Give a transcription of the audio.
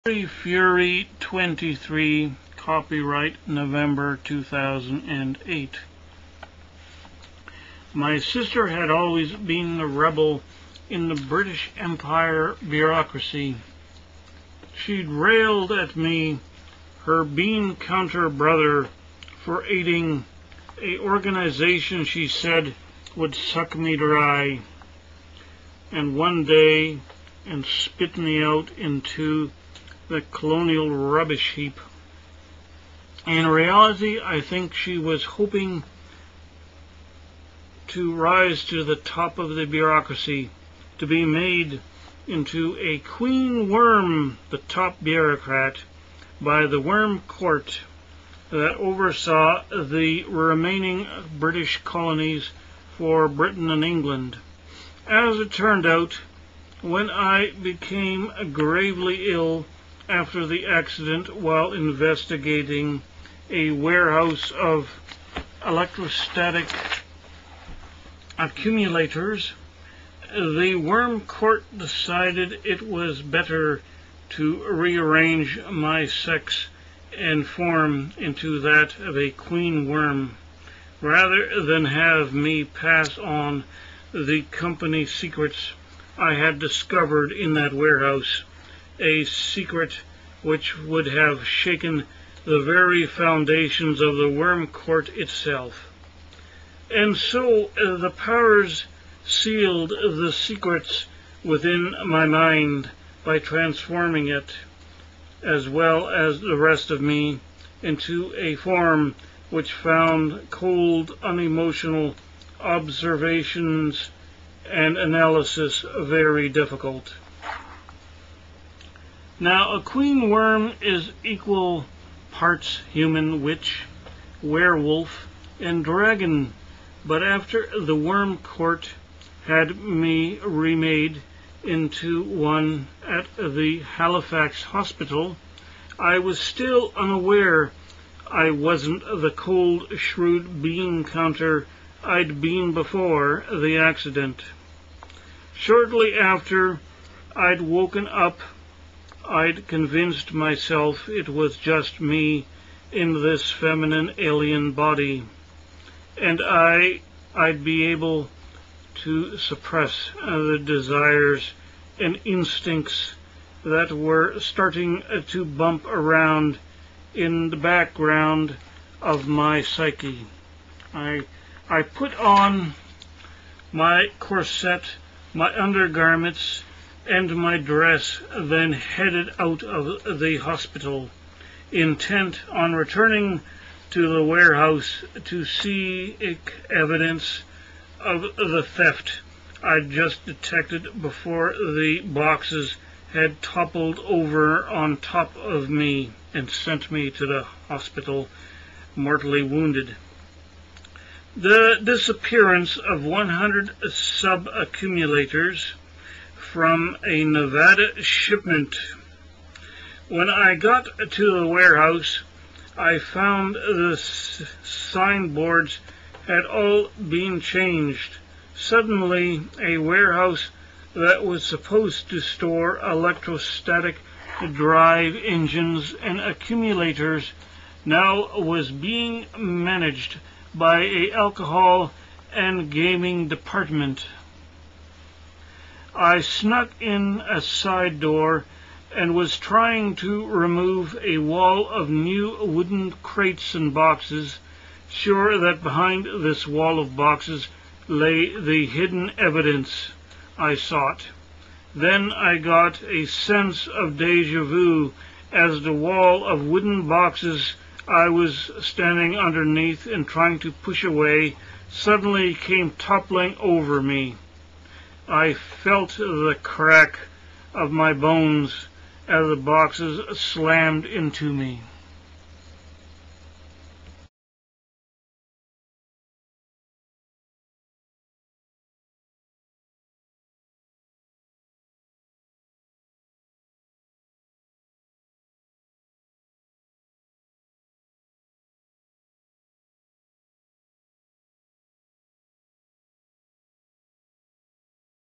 Fury 23, copyright November 2008. My sister had always been the rebel in the British Empire bureaucracy. She'd railed at me, her bean counter brother, for aiding a organization she said would suck me dry, and one day and spit me out into the colonial rubbish heap. In reality, I think she was hoping to rise to the top of the bureaucracy, to be made into a queen worm, the top bureaucrat, by the worm court that oversaw the remaining British colonies for Britain and England. As it turned out, when I became gravely ill after the accident while investigating a warehouse of electrostatic accumulators, the worm court decided it was better to rearrange my sex and form into that of a queen worm, rather than have me pass on the company secrets I had discovered in that warehouse, a secret which would have shaken the very foundations of the worm court itself. And so the powers sealed the secrets within my mind by transforming it, as well as the rest of me, into a form which found cold, unemotional observations and analysis very difficult. Now, a queen worm is equal parts human, witch, werewolf, and dragon, but after the worm court had me remade into one at the Halifax hospital, I was still unaware I wasn't the cold, shrewd bean counter I'd been before the accident. Shortly after I'd woken up, I'd convinced myself it was just me in this feminine alien body, and I'd be able to suppress the desires and instincts that were starting to bump around in the background of my psyche. I put on my corset, my undergarments, and my dress, then headed out of the hospital, intent on returning to the warehouse to seek evidence of the theft I'd just detected before the boxes had toppled over on top of me and sent me to the hospital mortally wounded. The disappearance of 100 sub-accumulators from a Nevada shipment. When I got to the warehouse, I found the signboards had all been changed. Suddenly, a warehouse that was supposed to store electrostatic drive engines and accumulators now was being managed by an alcohol and gaming department. I snuck in a side door and was trying to remove a wall of new wooden crates and boxes, sure that behind this wall of boxes lay the hidden evidence I sought. Then I got a sense of déjà vu as the wall of wooden boxes I was standing underneath and trying to push away suddenly came toppling over me. I felt the crack of my bones as the boxes slammed into me.